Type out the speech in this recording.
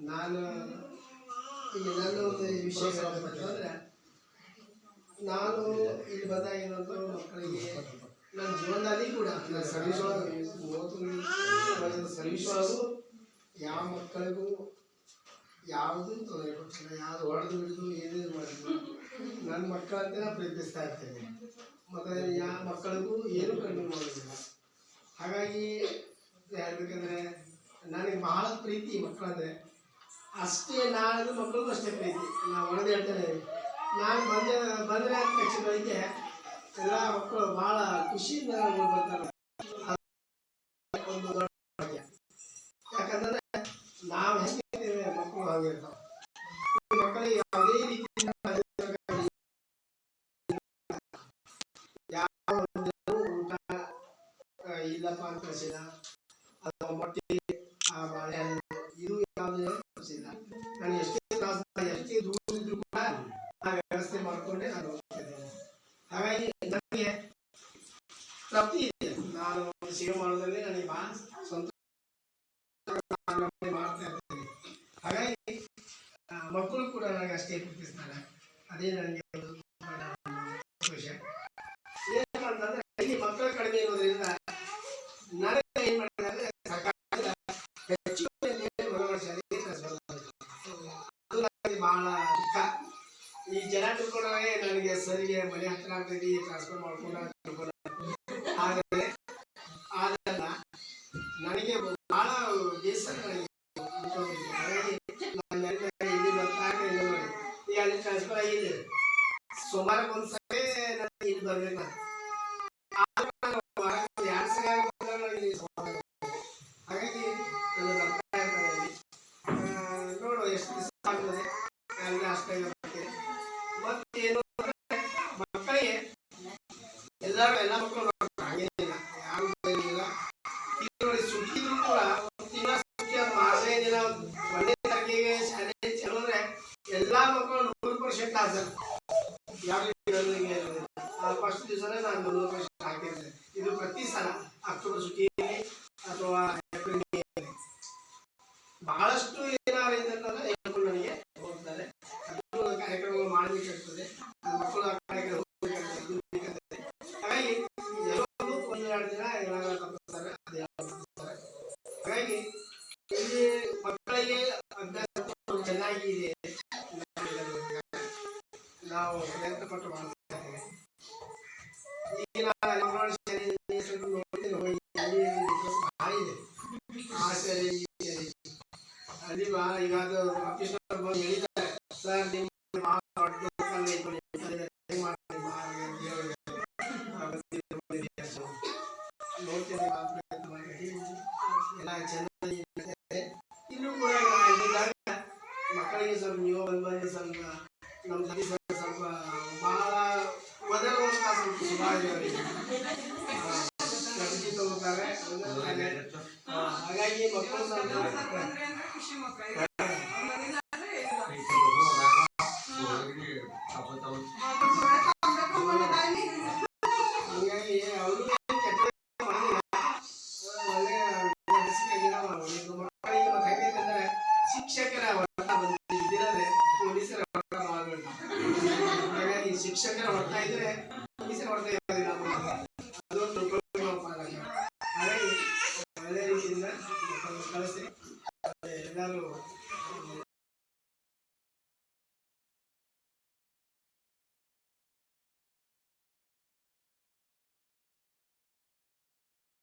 ನಾನು ಈಗ ನನ್ನ ಒಂದು ವಿಷಯ ಹೇಳ್ಬೇಕಂತಂದ್ರೆ, ನಾನು ಇಲ್ಲಿ ಬಂದಾಗ ಏನಂತ ಮಕ್ಕಳಿಗೆ ನನ್ನ ಜೀವನದಲ್ಲಿ ಕೂಡ ನನ್ನ ಸರ್ವಿಸ್ ಒಳಗೆ 30 ಸರ್ವಿಸ್ ಒಳಗೂ ಯಾವ ಮಕ್ಕಳಿಗೂ ಯಾವುದೂ ತೊಂದರೆ ಕೊಟ್ಟಿಲ್ಲ, ಯಾವುದು ಹೊಡೆದು ಬಿಡೋದು ಏನೇನು ಮಾಡಿದ್ರು ನನ್ನ ಮಕ್ಕಳಂತೆ ನಾನು ಪ್ರೀತಿಸ್ತಾ ಇರ್ತೇನೆ. ಮತ್ತು ಯಾವ ಮಕ್ಕಳಿಗೂ ಏನೂ ಕಡಿಮೆ ಮಾಡೋದಿಲ್ಲ. ಹಾಗಾಗಿ ಹೇಳ್ಬೇಕಂದ್ರೆ ನನಗೆ ಬಹಳ ಪ್ರೀತಿ ಮಕ್ಕಳಂದರೆ. ಅಷ್ಟೇ ನಾನು ಮಕ್ಕಳಿಗೂ ಅಷ್ಟೇ ಪ್ರೀತಿ. ನಾವು ಹೊಡೆದು ಹೇಳ್ತೇನೆ, ನಾನು ಬಂದರೆ ತಕ್ಷಣಕ್ಕೆ ಎಲ್ಲ ಮಕ್ಕಳು ಭಾಳ ಖುಷಿಯಿಂದ ಬರ್ತಾರೆ. ಒಂದು ದೊಡ್ಡ ಭಾಗ್ಯ. ಯಾಕಂದರೆ ನಾವು ಹೆಂಗಿರ್ತೇವೆ ಮಕ್ಕಳು ಹಾಗಿರ್ತಾವೆ. ಮಕ್ಕಳಿಗೆ ಯಾವುದೇ ರೀತಿ ಯಾವ ಊಟ ಇಲ್ಲಪ್ಪ ಅಂತ ಕಳಿಸಿಲ್ಲ, ಅಥವಾ ಮೊಟ್ಟೆ ಆ ಬಾಳೆಹಣ್ಣು ಇದು ಯಾವುದೇ ಕಳಿಸಿಲ್ಲ. ನಾನು ಎಷ್ಟೇ ದೂರ ಇದ್ರೂ ಕೂಡ ಆ ವ್ಯವಸ್ಥೆ ಮಾಡಿಕೊಂಡೆ ನಾನು ಹೋಗ್ತಾ ಇದ್ದೇನೆ. ಹಾಗಾಗಿ ನನಗೆ ತೃಪ್ತಿ ಇದೆ. ನಾನು ಒಂದು ಸೇವೆ ಮಾಡೋದ್ರಲ್ಲಿ ನನಗೆ ಭಾಳ ಸಂತೋಷ ಮಾಡ್ತಾ ಇರ್ತೇನೆ. ಹಾಗಾಗಿ ಮಕ್ಕಳು ಕೂಡ ನನಗೆ ಅಷ್ಟೇ ಪ್ರೀತಿಸ್ತಾರೆ. ಅದೇ ನನಗೆ ಸಂತೋಷ. ಏನಪ್ಪ ಅಂತಂದ್ರೆ ಇಲ್ಲಿ ಮಕ್ಕಳು ಕಡಿಮೆ ಇರೋದ್ರಿಂದ ನನಗೆ ಏನು ಮಾಡಿದ್ರೆ ಸರ್ಕಾರದ ಹೆಚ್ಚುವರಿ ಶಾಲೆಗೆ ಅದು ನನಗೆ ಬಹಳ ದುಃಖ. ಈ ಜನ ತಿಳ್ಕೊಂಡಾಗೆ ನನಗೆ ಸರಿಗೆ ಮನೆ ಹತ್ರ ಆಗ್ತೈತಿ ಟ್ರಾನ್ಸ್ಫರ್ ಮಾಡ್ಕೊಂಡು ಆದರೆ ಅದಲ್ಲ, ನನಗೆ ಬಹಳ ಬೇಸರ. ಹಾಗಾಗಿ ನನ್ನ ಇಲ್ಲಿ ಬರ್ತಾ ನೋಡಿ ಈಗ ಅಲ್ಲಿ ಟ್ರಾನ್ಸ್ಫರ್ ಆಗಿದೆ. ಸೋಮವಾರಕ್ಕೆ ಒಂದು ಸರಿ ನನಗೆ ಇಲ್ಲಿ ಬರ್ಬೇಕು. ಹಾಗಾಗಿ ನಾನು ಬರ್ತಾ ಇರ್ತಾರೆ ನೋಡು ಎಷ್ಟು ದಿವಸ ಆಗ್ತದೆ ಅಲ್ಲಿ ಅಷ್ಟೇ ಬರ್ತೇನೆ. ಮತ್ತೇನು ಮಕ್ಕಳಿಗೆ ಎಲ್ಲರೂ ಎಲ್ಲ ಮಕ್ಕಳು ಹಾಗೇನಿಲ್ಲ, ಯಾರು ಇಲ್ಲ. ಈಗ ನೋಡಿ ಸುಟ್ಟಿ ಇದ್ರು ಕೂಡ ಒಂದು ತಿಂಗಳ ಸುಟ್ಟಿ ಅದು 6ನೇ ದಿನ 1ನೇ ತಾರೀಕಿಗೆ ಶಾಲೆ ಚಲೋ ಅಂದ್ರೆ ಎಲ್ಲ ಮಕ್ಕಳು 100% ಹಾಜರು. ಯಾವ ಫಸ್ಟ್ ದಿವಸನೇ ನಾನು 100% ಹಾಕಿರ್ತೇನೆ. ಇದು ಪ್ರತಿ ಸಲ ಅಕ್ಟೋಬರ್ ಸುಟ್ಟಿಯಲ್ಲಿ ಅಥವಾ ಏಪ್ರಿಲ್ ಬಹಳಷ್ಟು ಏನಾದ್ರು ಅಂತಂದ್ರೆ ಹೇಳ್ಕೊಂಡು ನನಗೆ ಹೋಗ್ತಾರೆ. ಅದು ಕಾರ್ಯಕ್ರಮ ಮಾಡಬೇಕಾಗ್ತದೆ, ಮಕ್ಕಳು ಆ ಕಾರ್ಯಕ್ರಮ ಹೋಗ್ಬೇಕಾಗ್ತದೆ. ಹಾಗಾಗಿ ಎಲ್ಲರೂ 1-2 ದಿನ ಏನಾದ್ರು ತಪ್ಪಿಸ್ತಾರೆ, ಅದು ತಪ್ಪಿಸ್ತಾರೆ. ಹಾಗಾಗಿ ಇಲ್ಲಿ ಮಕ್ಕಳಿಗೆ ಅಭ್ಯಾಸ ಚೆನ್ನಾಗಿದೆ. ನಾವು ಪ್ರಯತ್ನಪಟ್ಟು ಮಾಡ್ತಾ ಇದ್ದೇವೆ. ಈಗ ನಾನು ಅಲ್ಲಿ ಈಗ ಅದು ಆಫೀಸ್ ಹೇಳಿದ್ದಾರೆ, ಸರ್ ನಿಮ್ಮ ಎಲ್ಲ ಚೆನ್ನಾಗಿ ಇನ್ನೂ ಕೂಡ ಮಕ್ಕಳಿಗೆ ಸ್ವಲ್ಪ ನೀವು ಬಂದು ಸ್ವಲ್ಪ ನಮ್ಮ ಸ್ವಲ್ಪ ಬಹಳ ಒದರುವಂಥ ಸ್ವಲ್ಪ ಸ್ವಭಾವ ತಗೋತಾರೆ. ಹಾಗಾಗಿ ಮಕ್ಕಳು ಹೀಗಾಗಿ ಅವರು ಕೆಟ್ಟ ಒಳ್ಳೆ ಮಕ್ಕಳಿಗೆ ಹೆಂಗಂದ್ರೆ ಶಿಕ್ಷಕರ ಹೊರಟ ಬಂದಿದ್ದಿರದೆ ಪೊಲೀಸರ ಹೊರಟ ಮಾಡಬೇಕು. ಹಾಗಾಗಿ ಶಿಕ್ಷಕರ ಹೊರಟ ಇದ್ರೆ ಪೊಲೀಸರ ಹೊರಟ ಇರೋದಿಲ್ಲ. ಅದೊಂದು ಹಾಗಾಗಿ ಒಳ್ಳೆ ರೀತಿಯಿಂದ ಮಕ್ಕಳನ್ನು ಕಳಿಸಿ ಎಲ್ಲರೂ